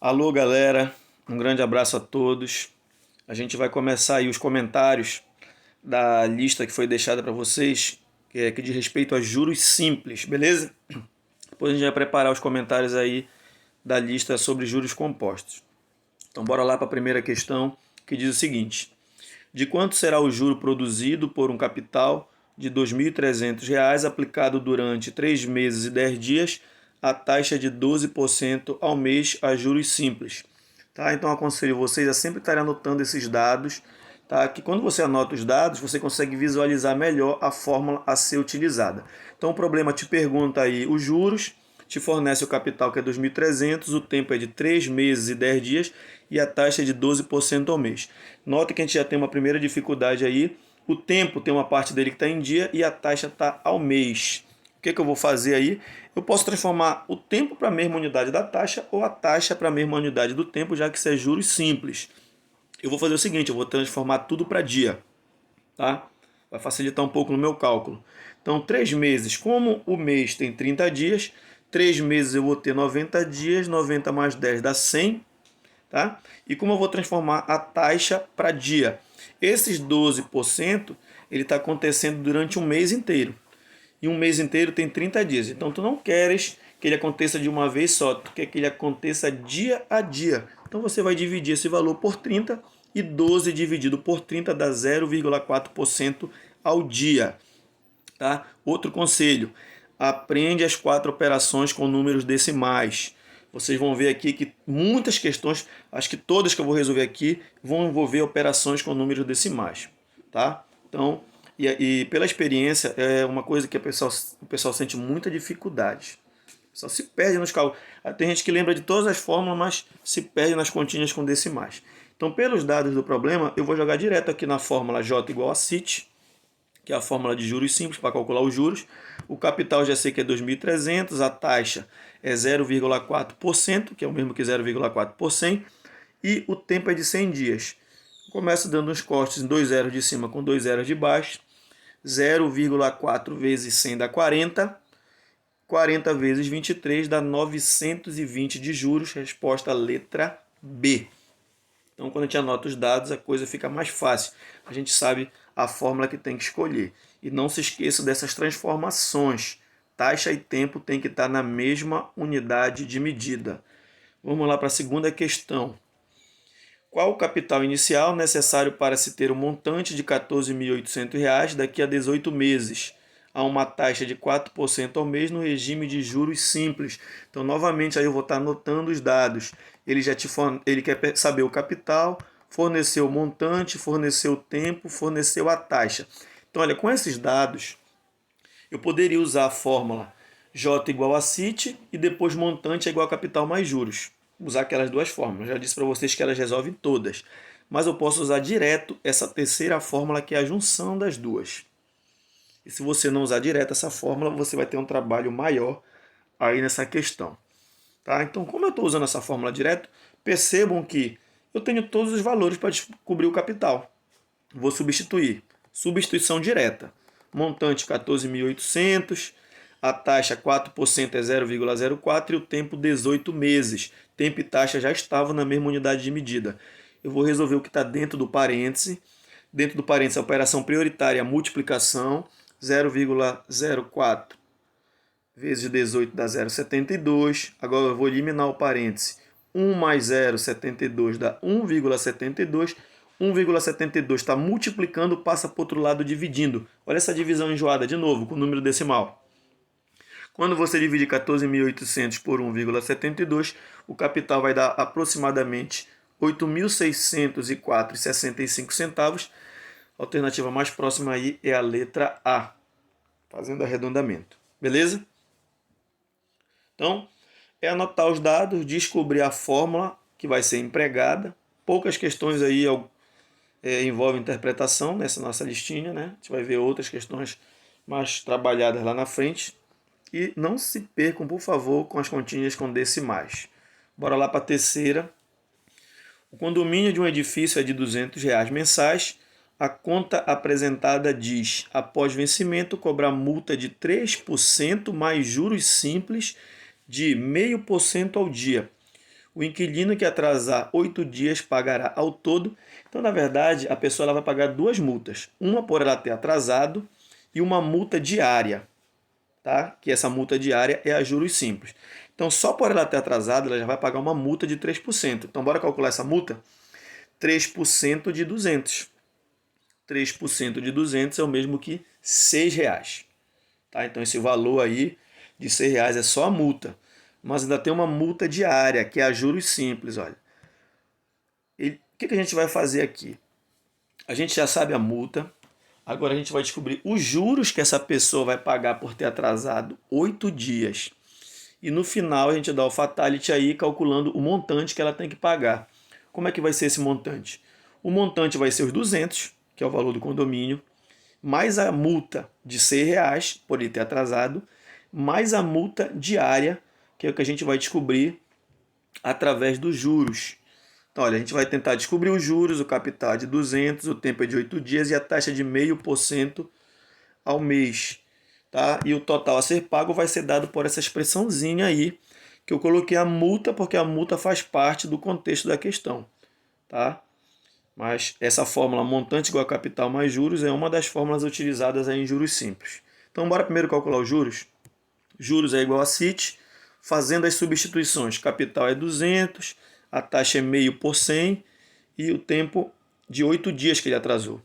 Alô, galera, um grande abraço a todos. A gente vai começar aí os comentários da lista que foi deixada para vocês, que diz respeito a juros simples, beleza? Depois a gente vai preparar os comentários aí da lista sobre juros compostos. Então, bora lá para a primeira questão, que diz o seguinte: de quanto será o juro produzido por um capital de R$ 2.300 aplicado durante 3 meses e 10 dias a taxa de 12% ao mês a juros simples? Tá? Então aconselho vocês a sempre estarem anotando esses dados, tá? Que quando você anota os dados, você consegue visualizar melhor a fórmula a ser utilizada. Então o problema te pergunta aí os juros, te fornece o capital que é 2.300, o tempo é de 3 meses e 10 dias e a taxa é de 12% ao mês. Nota que a gente já tem uma primeira dificuldade aí, o tempo tem uma parte dele que está em dia e a taxa está ao mês. O que eu vou fazer aí? Eu posso transformar o tempo para a mesma unidade da taxa ou a taxa para a mesma unidade do tempo, já que isso é juros simples. Eu vou fazer o seguinte, eu vou transformar tudo para dia, tá? Vai facilitar um pouco no meu cálculo. Então, 3 meses, como o mês tem 30 dias, 3 meses eu vou ter 90 dias, 90 mais 10 dá 100, tá? E como eu vou transformar a taxa para dia? Esses 12%, ele está acontecendo durante um mês inteiro. E um mês inteiro tem 30 dias. Então tu não queres que ele aconteça de uma vez só, tu quer que ele aconteça dia a dia. Então você vai dividir esse valor por 30 e 12 dividido por 30 dá 0,4% ao dia. Tá? Outro conselho, aprende as 4 operações com números decimais. Vocês vão ver aqui que muitas questões, acho que todas que eu vou resolver aqui, vão envolver operações com números decimais. Tá? Então, e pela experiência, é uma coisa que o pessoal sente muita dificuldade. O pessoal se perde nos cálculos. Tem gente que lembra de todas as fórmulas, mas se perde nas continhas com decimais. Então, pelos dados do problema, eu vou jogar direto aqui na fórmula J igual a CIT, que é a fórmula de juros simples para calcular os juros. O capital já sei que é 2.300, a taxa é 0,4%, que é o mesmo que 0,4%, e o tempo é de 100 dias. Começo dando uns cortes em 2 zeros de cima com 2 zeros de baixo. 0,4 vezes 100 dá 40. 40 vezes 23 dá 920 de juros. Resposta letra B. Então, quando a gente anota os dados, a coisa fica mais fácil. A gente sabe a fórmula que tem que escolher. E não se esqueça dessas transformações. Taxa e tempo tem que estar na mesma unidade de medida. Vamos lá para a segunda questão. Qual o capital inicial necessário para se ter um montante de R$ 14.800 daqui a 18 meses, a uma taxa de 4% ao mês no regime de juros simples? Então, novamente, aí eu vou estar anotando os dados. Ele quer saber o capital, forneceu o montante, forneceu o tempo, forneceu a taxa. Então, olha, com esses dados, eu poderia usar a fórmula J igual a CIT e depois montante é igual a capital mais juros. Usar aquelas duas fórmulas. Já disse para vocês que elas resolvem todas. Mas eu posso usar direto essa terceira fórmula, que é a junção das duas. E se você não usar direto essa fórmula, você vai ter um trabalho maior aí nessa questão. Tá? Então, como eu estou usando essa fórmula direto, percebam que eu tenho todos os valores para descobrir o capital. Vou substituir. Substituição direta. Montante 14.800, a taxa 4% é 0,04 e o tempo 18 meses. Tempo e taxa já estavam na mesma unidade de medida. Eu vou resolver o que está dentro do parêntese. Dentro do parêntese, a operação prioritária, a multiplicação, 0,04 vezes 18 dá 0,72. Agora eu vou eliminar o parêntese. 1 mais 0,72 dá 1,72. 1,72 está multiplicando, passa para o outro lado dividindo. Olha essa divisão enjoada de novo, com o número decimal. Quando você divide 14.800 por 1,72, o capital vai dar aproximadamente 8.604,65 centavos. A alternativa mais próxima aí é a letra A, fazendo arredondamento. Beleza? Então, é anotar os dados, descobrir a fórmula que vai ser empregada. Poucas questões aí envolvem interpretação nessa nossa listinha, né? A gente vai ver outras questões mais trabalhadas lá na frente. E não se percam, por favor, com as continhas com decimais. Bora lá para a terceira. O condomínio de um edifício é de R$ 200 mensais. A conta apresentada diz, após vencimento, cobrar multa de 3% mais juros simples de 0,5% ao dia. O inquilino que atrasar 8 dias pagará ao todo. Então, na verdade, a pessoa ela vai pagar duas multas. Uma por ela ter atrasado e uma multa diária, tá? Que essa multa diária é a juros simples. Então, só por ela ter atrasado, ela já vai pagar uma multa de 3%. Então, bora calcular essa multa? 3% de 200. 3% de 200 é o mesmo que R$ 6. Tá? Então, esse valor aí de R$ 6 é só a multa. Mas ainda tem uma multa diária, que é a juros simples. Olha. O que a gente vai fazer aqui? A gente já sabe a multa. Agora a gente vai descobrir os juros que essa pessoa vai pagar por ter atrasado 8 dias. E no final a gente dá o fatality aí calculando o montante que ela tem que pagar. Como é que vai ser esse montante? O montante vai ser os 200, que é o valor do condomínio, mais a multa de R$ 6 por ele ter atrasado, mais a multa diária, que é o que a gente vai descobrir através dos juros. Então, olha, a gente vai tentar descobrir os juros, o capital é de 200, o tempo é de 8 dias e a taxa de 0,5% ao mês. Tá? E o total a ser pago vai ser dado por essa expressãozinha aí, que eu coloquei a multa, porque a multa faz parte do contexto da questão. Tá? Mas essa fórmula montante igual a capital mais juros é uma das fórmulas utilizadas aí em juros simples. Então, bora primeiro calcular os juros. Juros é igual a CIT, fazendo as substituições. Capital é 200, a taxa é 0,5 por 100 e o tempo de 8 dias que ele atrasou.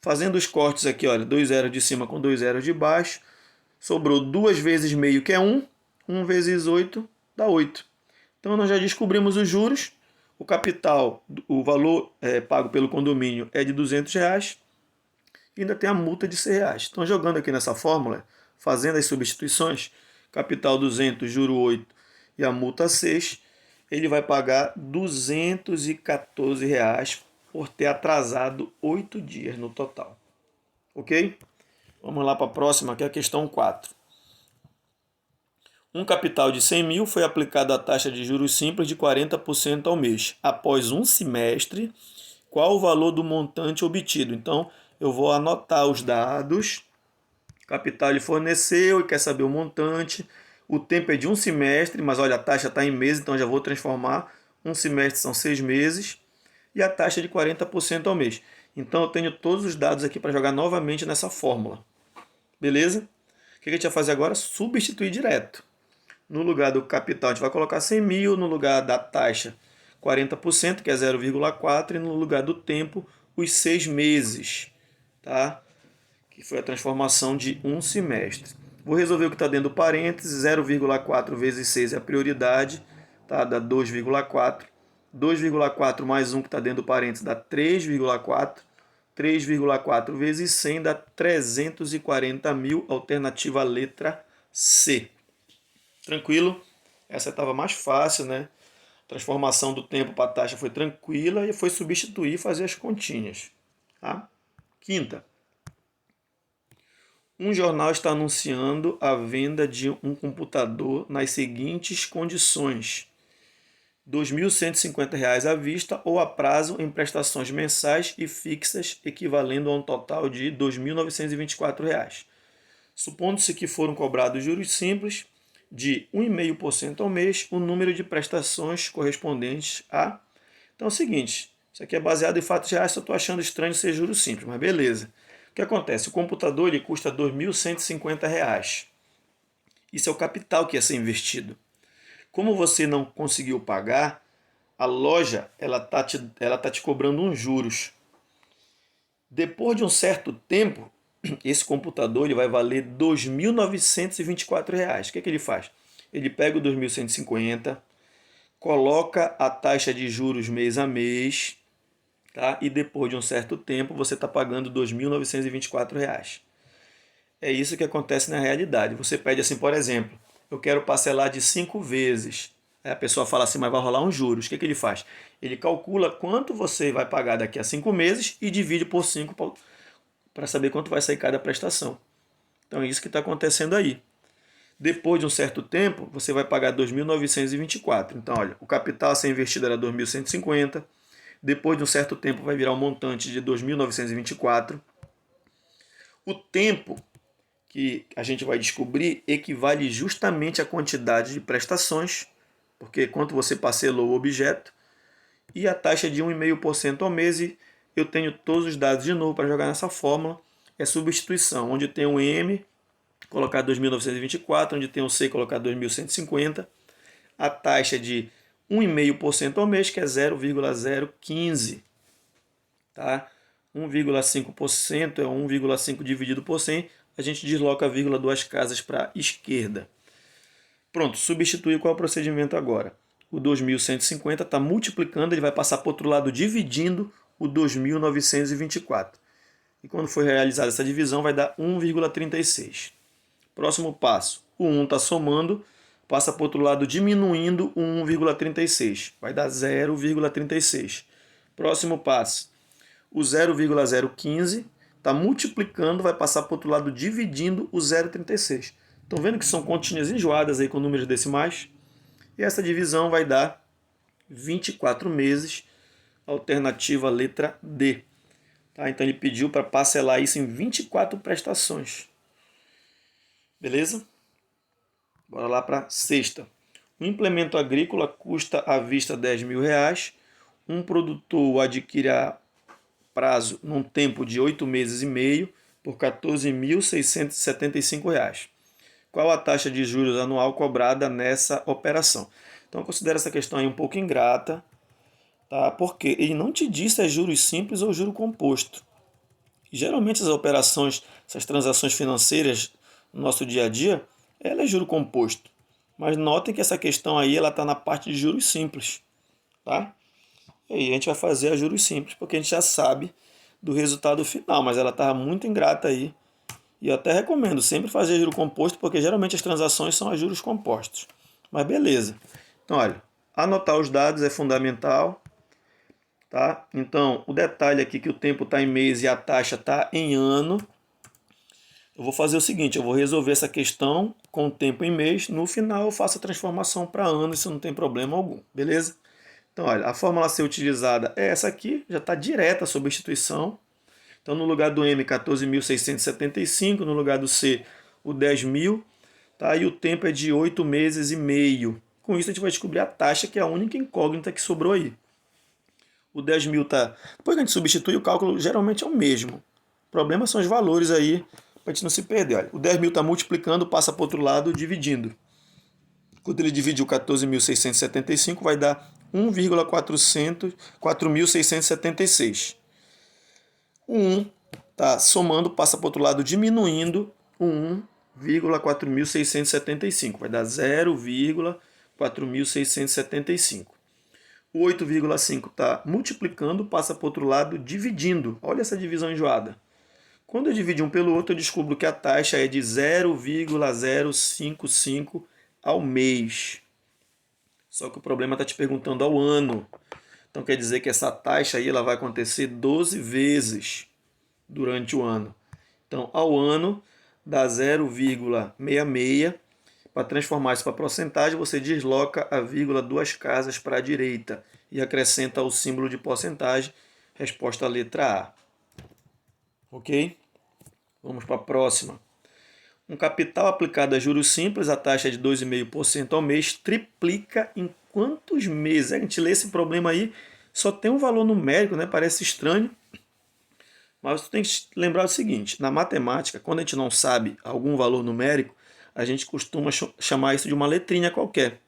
Fazendo os cortes aqui, olha, 2 zeros de cima com 2 zeros de baixo, sobrou 2 vezes meio, que é 1, 1 vezes 8 dá 8. Então nós já descobrimos os juros, o capital, o valor pago pelo condomínio é de R$ 200 e ainda tem a multa de R$ 6. Então jogando aqui nessa fórmula, fazendo as substituições, capital 200, juro 8 e a multa 6, ele vai pagar R$ 214 por ter atrasado 8 dias no total. Ok? Vamos lá para a próxima, que é a questão 4. Um capital de 100 mil foi aplicado a taxa de juros simples de 40% ao mês. Após um semestre, qual o valor do montante obtido? Então, eu vou anotar os dados. O capital ele forneceu e quer saber o montante. O tempo é de um semestre, mas olha, a taxa está em meses, então já vou transformar. Um semestre são 6 meses. E a taxa de 40% ao mês. Então, eu tenho todos os dados aqui para jogar novamente nessa fórmula. Beleza? O que a gente vai fazer agora? Substituir direto. No lugar do capital, a gente vai colocar 100 mil, no lugar da taxa 40%, que é 0,4, e no lugar do tempo, os 6 meses, tá? Que foi a transformação de um semestre. Vou resolver o que está dentro do parênteses, 0,4 vezes 6 é a prioridade, tá? Dá 2,4. 2,4 mais 1 que está dentro do parênteses dá 3,4. 3,4 vezes 100 dá 340 mil, alternativa letra C. Tranquilo? Essa estava mais fácil, né? A transformação do tempo para a taxa foi tranquila e foi substituir e fazer as continhas. Tá? Quinta. Um jornal está anunciando a venda de um computador nas seguintes condições: R$ 2.150 à vista ou a prazo em prestações mensais e fixas, equivalendo a um total de R$ 2.924. Supondo-se que foram cobrados juros simples de 1,5% ao mês, o número de prestações correspondentes a... Então é o seguinte, isso aqui é baseado em fatos reais, só estou achando estranho ser juros simples, mas beleza. O que acontece? O computador ele custa R$ 2.150. Isso é o capital que ia ser investido. Como você não conseguiu pagar, a loja ela tá te cobrando uns juros. Depois de um certo tempo, esse computador ele vai valer R$ 2.924. O que é que ele faz? Ele pega o 2.150, coloca a taxa de juros mês a mês, tá? E depois de um certo tempo você está pagando R$ 2.924. É isso que acontece na realidade. Você pede assim, por exemplo, eu quero parcelar de 5 vezes. Aí a pessoa fala assim, mas vai rolar uns juros. O que ele faz? Ele calcula quanto você vai pagar daqui a 5 meses e divide por 5 para saber quanto vai sair cada prestação. Então é isso que está acontecendo aí. Depois de um certo tempo, você vai pagar 2.924. Então, olha, o capital a ser investido era 2.150. Depois de um certo tempo, vai virar um montante de 2.924. O tempo que a gente vai descobrir equivale justamente à quantidade de prestações porque quanto você parcelou o objeto, e a taxa de 1,5% ao mês, e eu tenho todos os dados de novo para jogar nessa fórmula, é substituição, onde tem o M, colocar 2.924, onde tem o C, colocar 2.150, a taxa de 1,5% ao mês, que é 0,015, tá? 1,5% é 1,5 dividido por 100, a gente desloca a vírgula duas casas para a esquerda. Pronto, substituir qual é o procedimento agora? O 2.150 está multiplicando, ele vai passar para o outro lado dividindo o 2.924. E quando for realizada essa divisão vai dar 1,36. Próximo passo, o 1 está somando, passa para o outro lado diminuindo o 1,36. Vai dar 0,36. Próximo passo, o 0,015 está multiplicando, vai passar para o outro lado dividindo o 0,36. Estão vendo que são continhas enjoadas aí com números decimais? E essa divisão vai dar 24 meses, alternativa letra D. Tá? Então ele pediu para parcelar isso em 24 prestações. Beleza? Bora lá para a sexta. Um implemento agrícola custa à vista R$10.000. Um produtor o adquire a prazo num tempo de 8 meses e meio por R$14.675. Qual a taxa de juros anual cobrada nessa operação? Então considera essa questão aí um pouco ingrata, tá? Porque ele não te diz se é juros simples ou juro composto. E, geralmente as operações, essas transações financeiras no nosso dia a dia, ela é juro composto. Mas notem que essa questão aí ela está na parte de juros simples, tá? E aí a gente vai fazer a juros simples, porque a gente já sabe do resultado final, mas ela estava muito ingrata aí. E eu até recomendo sempre fazer juro composto, porque geralmente as transações são a juros compostos. Mas beleza. Então, olha, anotar os dados é fundamental, tá? Então, o detalhe aqui que o tempo está em mês e a taxa está em ano. Eu vou fazer o seguinte, eu vou resolver essa questão com o tempo em mês. No final eu faço a transformação para ano, isso não tem problema algum, beleza? Então, olha, a fórmula a ser utilizada é essa aqui, já está direta a substituição. Então, no lugar do M, 14.675, no lugar do C, o 10.000, tá? E o tempo é de 8 meses e meio. Com isso, a gente vai descobrir a taxa, que é a única incógnita que sobrou aí. O 10.000 tá... Depois que a gente substitui, o cálculo geralmente é o mesmo. O problema são os valores aí, para a gente não se perder. Olha, o 10.000 está multiplicando, passa para o outro lado, dividindo. Quando ele divide o 14.675, vai dar 1,4.676. O 1 está somando, passa para o outro lado diminuindo o 1,4.675. Vai dar 0,4.675. O 8,5 está multiplicando, passa para o outro lado dividindo. Olha essa divisão enjoada. Quando eu divido um pelo outro, eu descubro que a taxa é de 0,055 ao mês. Só que o problema está te perguntando ao ano. Então quer dizer que essa taxa aí ela vai acontecer 12 vezes durante o ano. Então, ao ano, dá 0,66. Para transformar isso para porcentagem, você desloca a vírgula duas casas para a direita e acrescenta o símbolo de porcentagem. Resposta letra A. Ok? Vamos para a próxima. Um capital aplicado a juros simples, a taxa é de 2,5% ao mês, triplica em quantos meses? A gente lê esse problema aí, só tem um valor numérico, né? Parece estranho. Mas você tem que lembrar o seguinte, na matemática, quando a gente não sabe algum valor numérico, a gente costuma chamar isso de uma letrinha qualquer,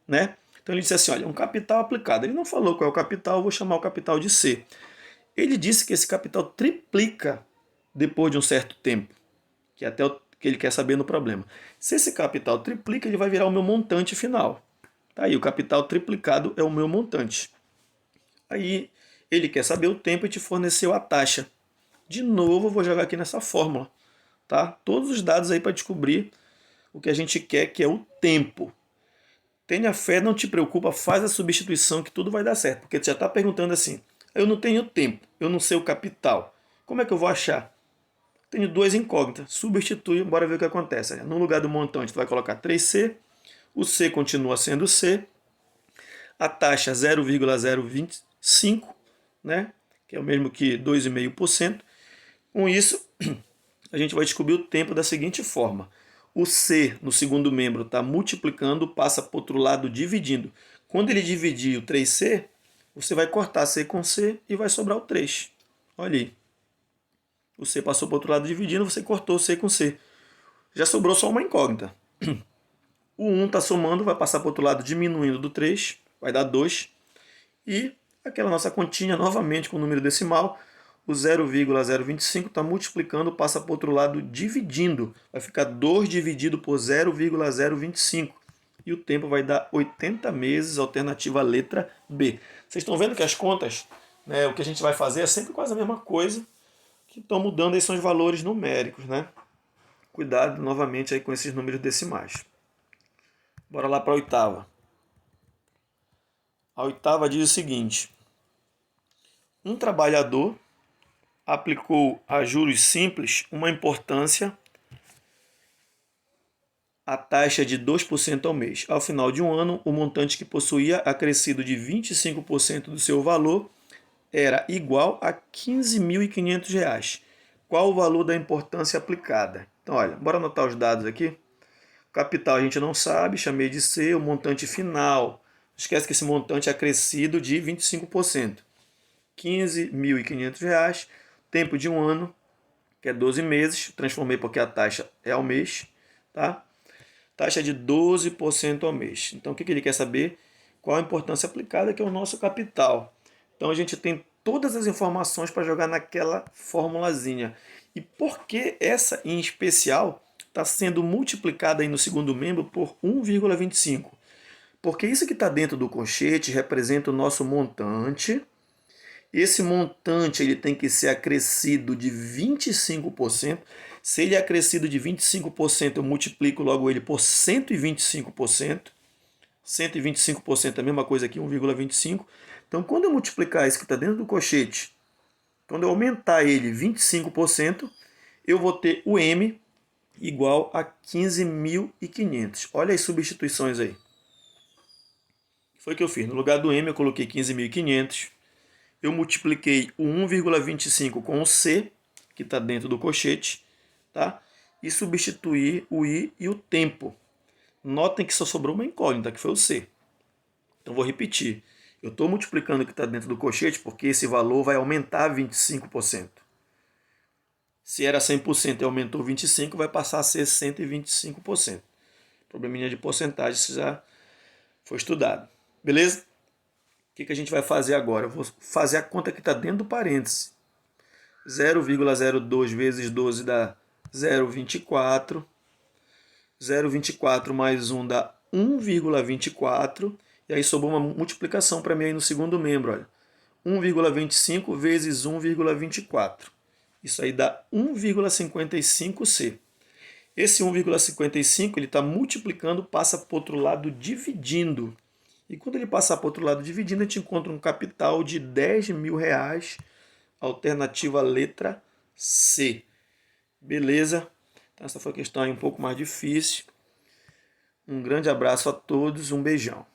né? Então ele disse assim, olha, um capital aplicado. Ele não falou qual é o capital, eu vou chamar o capital de C. Ele disse que esse capital triplica depois de um certo tempo, que é até o que ele quer saber no problema. Se esse capital triplica, ele vai virar o meu montante final. Tá aí, o capital triplicado é o meu montante. Aí ele quer saber o tempo e te forneceu a taxa. De novo, eu vou jogar aqui nessa fórmula, tá? Todos os dados aí para descobrir o que a gente quer, que é o tempo. Tenha fé, não te preocupa, faz a substituição que tudo vai dar certo. Porque tu já está perguntando assim, eu não tenho tempo, eu não sei o capital. Como é que eu vou achar? Tenho duas incógnitas, substitui, bora ver o que acontece. No lugar do montante, tu vai colocar 3C, o C continua sendo C, a taxa 0,025, né? Que é o mesmo que 2,5%. Com isso, a gente vai descobrir o tempo da seguinte forma. O C no segundo membro está multiplicando, passa para o outro lado dividindo. Quando ele dividir o 3C, você vai cortar C com C e vai sobrar o 3. Olha aí. O C passou para o outro lado dividindo, você cortou C com C. Já sobrou só uma incógnita. O 1 está somando, vai passar para o outro lado diminuindo do 3, vai dar 2. E aquela nossa continha novamente com o número decimal, o 0,025 está multiplicando, passa para o outro lado dividindo. Vai ficar 2 dividido por 0,025. E o tempo vai dar 80 meses, alternativa letra B. Vocês estão vendo que as contas, né, o que a gente vai fazer é sempre quase a mesma coisa, que estão mudando aí são os valores numéricos, né? Cuidado novamente aí com esses números decimais. Bora lá para a oitava. A oitava diz o seguinte: um trabalhador aplicou a juros simples uma importância a taxa de 2% ao mês. Ao final de um ano, o montante que possuía acrescido de 25% do seu valor era igual a R$ 15.500. Qual o valor da importância aplicada? Então, olha, bora anotar os dados aqui. Capital a gente não sabe, chamei de C. O montante final, esquece que esse montante é acrescido de 25%. R$ 15.500. Tempo de um ano, que é 12 meses. Transformei porque a taxa é ao mês, tá? Taxa de 12% ao mês. Então, o que ele quer saber? Qual a importância aplicada, que é o nosso capital. Então, a gente tem todas as informações para jogar naquela formulazinha. E por que essa, em especial, está sendo multiplicada aí no segundo membro por 1,25? Porque isso que está dentro do colchete representa o nosso montante. Esse montante ele tem que ser acrescido de 25%. Se ele é acrescido de 25%, eu multiplico logo ele por 125%. 125% é a mesma coisa aqui, 1,25. Então, quando eu multiplicar isso que está dentro do colchete, quando eu aumentar ele 25%, eu vou ter o M igual a 15.500. Olha as substituições aí. Foi o que eu fiz. No lugar do M, eu coloquei 15.500. Eu multipliquei o 1,25 com o C, que está dentro do colchete, tá? E substituí o I e o tempo. Notem que só sobrou uma incógnita, que foi o C. Então vou repetir. Eu estou multiplicando o que está dentro do colchete porque esse valor vai aumentar 25%. Se era 100% e aumentou 25%, vai passar a ser 125%. Probleminha de porcentagem, isso já foi estudado. Beleza? O que a gente vai fazer agora? Eu vou fazer a conta que está dentro do parêntese. 0,02 vezes 12 dá 0,24. 0,24 mais 1 dá 1,24. E aí sobrou uma multiplicação para mim aí no segundo membro. Olha. 1,25 vezes 1,24. Isso aí dá 1,55C. Esse 1,55 ele está multiplicando, passa para o outro lado dividindo. E quando ele passar para o outro lado dividindo, a gente encontra um capital de R$ 10.000, alternativa letra C. Beleza? Então essa foi a questão aí um pouco mais difícil. Um grande abraço a todos, um beijão.